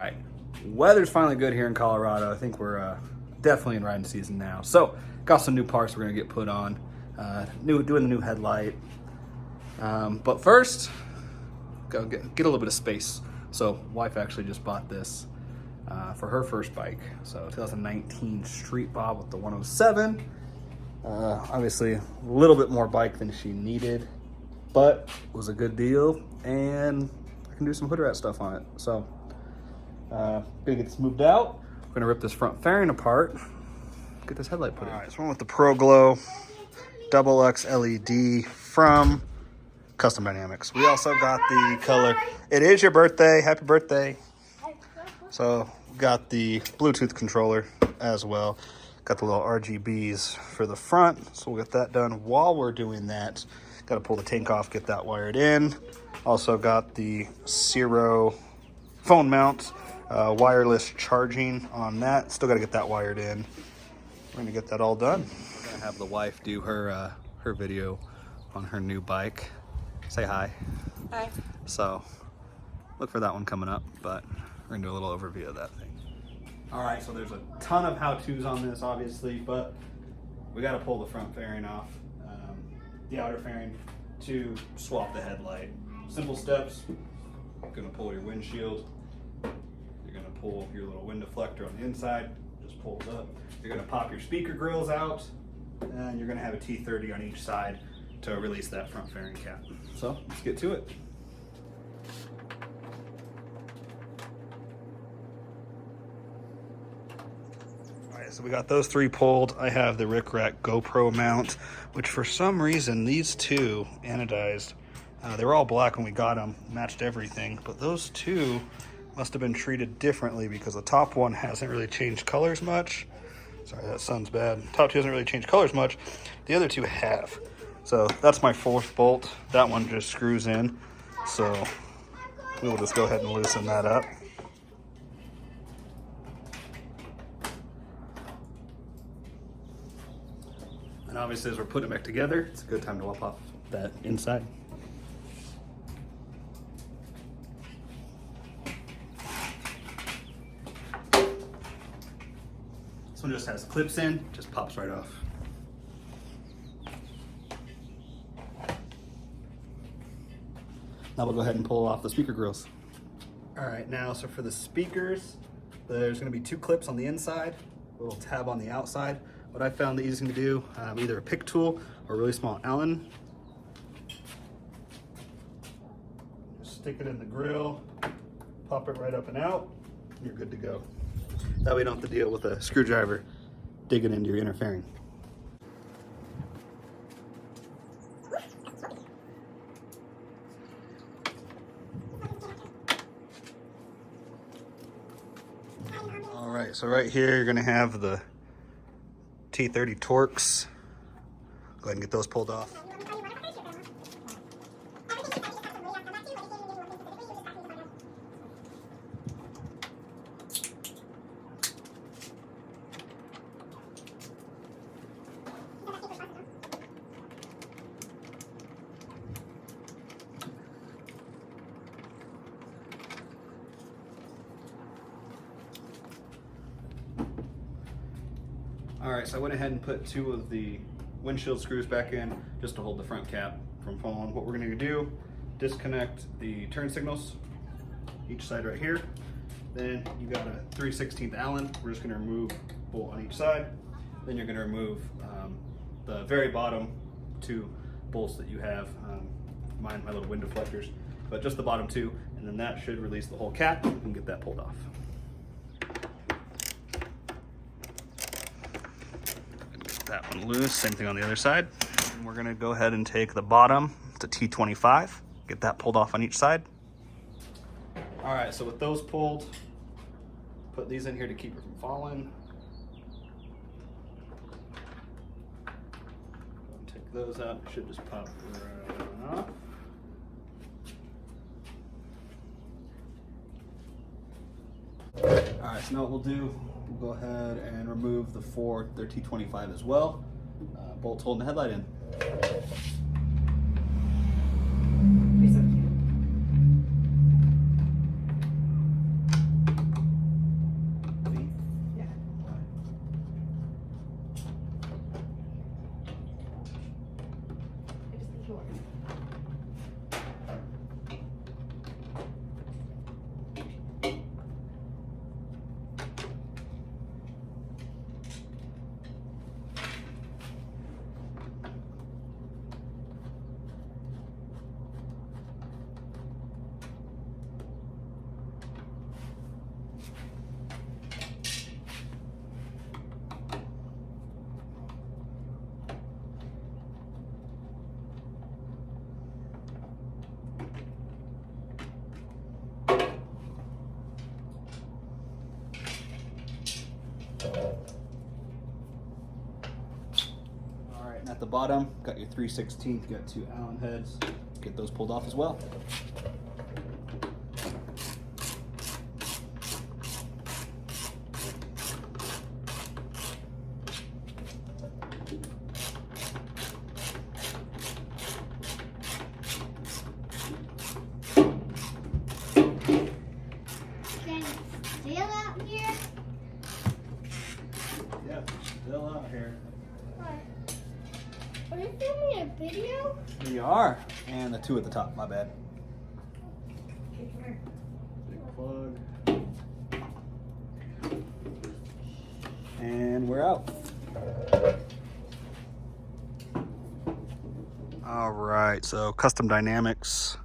All right, weather's finally good here in Colorado. I think we're definitely in riding season now. So got some new parts we're gonna get put on. Doing the new headlight. But first, go get a little bit of space. So wife actually just bought this for her first bike. So 2019 Street Bob with the 107. Obviously a little bit more bike than she needed, but it was a good deal and I can do some hood rat stuff on it. So gonna get this moved out. We're gonna rip this front fairing apart, get this headlight put in. All right, so one with the ProGlow Double X LED from Custom Dynamics. We also got the color. It is your birthday. Happy birthday. So got the Bluetooth controller as well. Got the little RGBs for the front. So we'll get that done. While we're doing that, got to pull the tank off, get that wired in. Also got the Ciro phone mount, wireless charging on that. Still got to get that wired in. We're gonna get that all done. We're gonna have the wife do her video on her new bike. Say hi. Hi. So look for that one coming up, but we're gonna do a little overview of that thing. All right, so there's a ton of how-tos on this, obviously, but we got to pull the front fairing off, the outer fairing to swap the headlight. Simple steps. You're gonna pull your windshield. You're gonna pull your little wind deflector on the inside. Just pulls up. You're gonna pop your speaker grills out, and you're gonna have a T30 on each side to release that front fairing cap. So let's get to it. So we got those three pulled. I have the Rick Rack GoPro mount, which for some reason, these two anodized, they were all black when we got them, matched everything, but those two must have been treated differently because the top one hasn't really changed colors much. Sorry, that sounds bad. Top two hasn't really changed colors much. The other two have. So that's my fourth bolt. That one just screws in. So we will just go ahead and loosen that up. And obviously as we're putting it back together, it's a good time to wipe off that inside. This one just has clips in, just pops right off. Now we'll go ahead and pull off the speaker grills. All right, now, so for the speakers, there's gonna be two clips on the inside, a little tab on the outside. What I found the easiest thing to do, either a pick tool or a really small Allen. Just stick it in the grill, pop it right up and out, and you're good to go. That way you don't have to deal with a screwdriver digging into your inner fairing. All right, so right here you're gonna have the T30 Torx. Go ahead and get those pulled off. All right, so I went ahead and put two of the windshield screws back in just to hold the front cap from falling. What we're gonna do, disconnect the turn signals, each side right here. Then you got a 3/16 Allen. We're just gonna remove a bolt on each side. Then you're gonna remove the very bottom two bolts that you have. Mine, my little wind deflectors, but just the bottom two. And then that should release the whole cap and get that pulled off. That one loose, same thing on the other side. And we're gonna go ahead and take the bottom, it's a T25, get that pulled off on each side. All right, so with those pulled, put these in here to keep it from falling. Take those out, it should just pop right off. All right, so now what we'll do, we'll go ahead and remove the their T25 as well. Bolts holding the headlight in. All right, and at the bottom, got your 3/16, you got 2 Allen heads. Get those pulled off as well. Still out here? Yep, still out here. What? Are you filming a video? We are. And the 2 at the top, my bad. Big plug. And we're out. All right, so custom dynamics,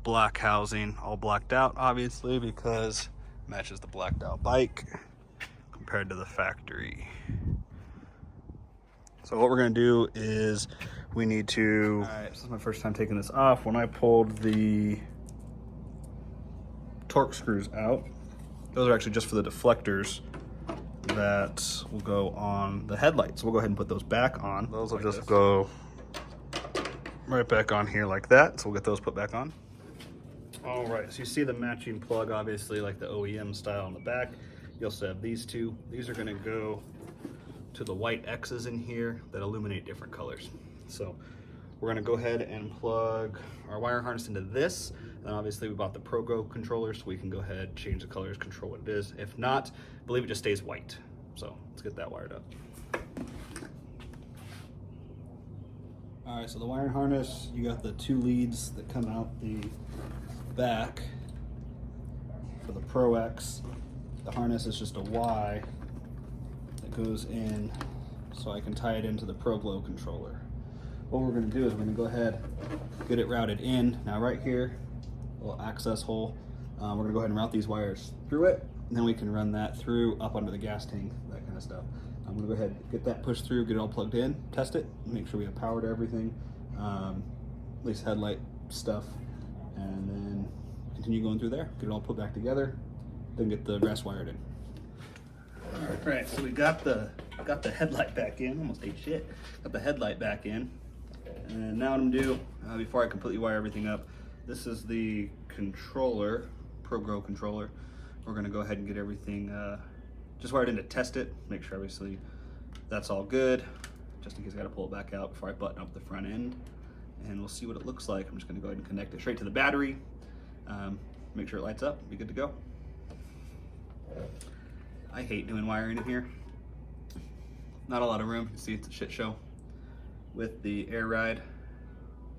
black housing, all blacked out, obviously, because it matches the blacked out bike compared to the factory. So what we're gonna do is we need to, all right, this is my first time taking this off. When I pulled the torque screws out, those are actually just for the deflectors that will go on the headlights. We'll go ahead and put those back on. Those will just go right back on here like that. So we'll get those put back on. All right, so you see the matching plug, obviously, like the OEM style on the back. You also have these 2. These are gonna go to the white X's in here that illuminate different colors. So we're gonna go ahead and plug our wire harness into this. And obviously we bought the ProGlow controller, so we can go ahead, change the colors, control what it is. If not, I believe it just stays white. So let's get that wired up. All right, so the wiring harness, you got the 2 leads that come out the back for the Pro X. The harness is just a Y that goes in, so I can tie it into the ProGlow controller. What we're gonna do is we're gonna go ahead, get it routed in. Now right here, a little access hole. We're gonna go ahead and route these wires through it, and then we can run that through up under the gas tank, that kind of stuff. I'm gonna go ahead, get that pushed through, get it all plugged in, test it, make sure we have power to everything, at least headlight stuff, and then continue going through there, get it all put back together, then get the rest wired in. All right, so we got the headlight back in, almost ate shit. Got the headlight back in, and now what I'm gonna do, before I completely wire everything up, this is the controller, ProGlow controller. We're gonna go ahead and get everything just wired in to test it, make sure obviously that's all good, just in case I gotta pull it back out before I button up the front end. And we'll see what it looks like. I'm just gonna go ahead and connect it straight to the battery, make sure it lights up, be good to go. I hate doing wiring in here. Not a lot of room, you can see it's a shit show. With the air ride,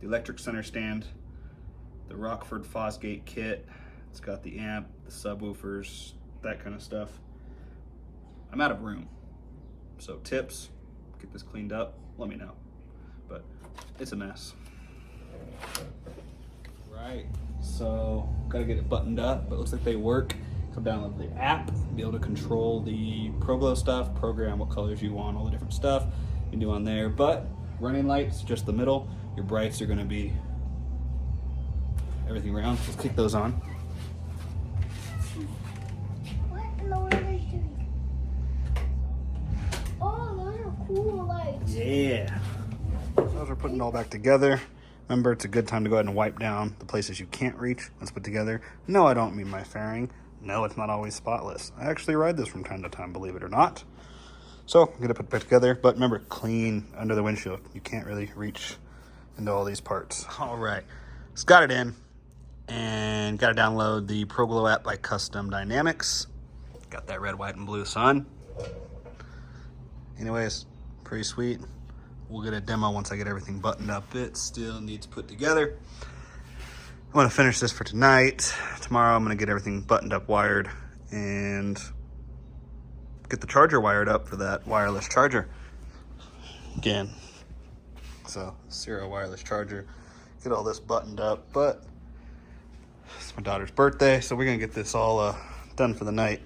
the electric center stand, the Rockford Fosgate kit, it's got the amp, the subwoofers, that kind of stuff. I'm out of room. So tips, get this cleaned up, let me know. But it's a mess. Right, so gotta get it buttoned up, but it looks like they work. Come download the app, be able to control the ProGlow stuff, program what colors you want, all the different stuff you can do on there. But running lights, just the middle. Your brights are gonna be everything around. Let's kick those on. What in the world are you doing? Oh, those are cool lights. Yeah. Those are putting it all back together. Remember, it's a good time to go ahead and wipe down the places you can't reach. Let's put together. No, I don't mean my fairing. No, it's not always spotless. I actually ride this from time to time, believe it or not. So I'm gonna put it back together, but remember, clean under the windshield. You can't really reach into all these parts. All right, just got it in, and gotta download the ProGlow app by Custom Dynamics. Got that red, white, and blue sun. Anyways, pretty sweet. We'll get a demo once I get everything buttoned up. It still needs put together. I'm gonna finish this for tonight. Tomorrow I'm gonna get everything buttoned up, wired, and get the charger wired up for that wireless charger. Again, so Ciro wireless charger. Get all this buttoned up, but it's my daughter's birthday, so we're gonna get this all done for the night.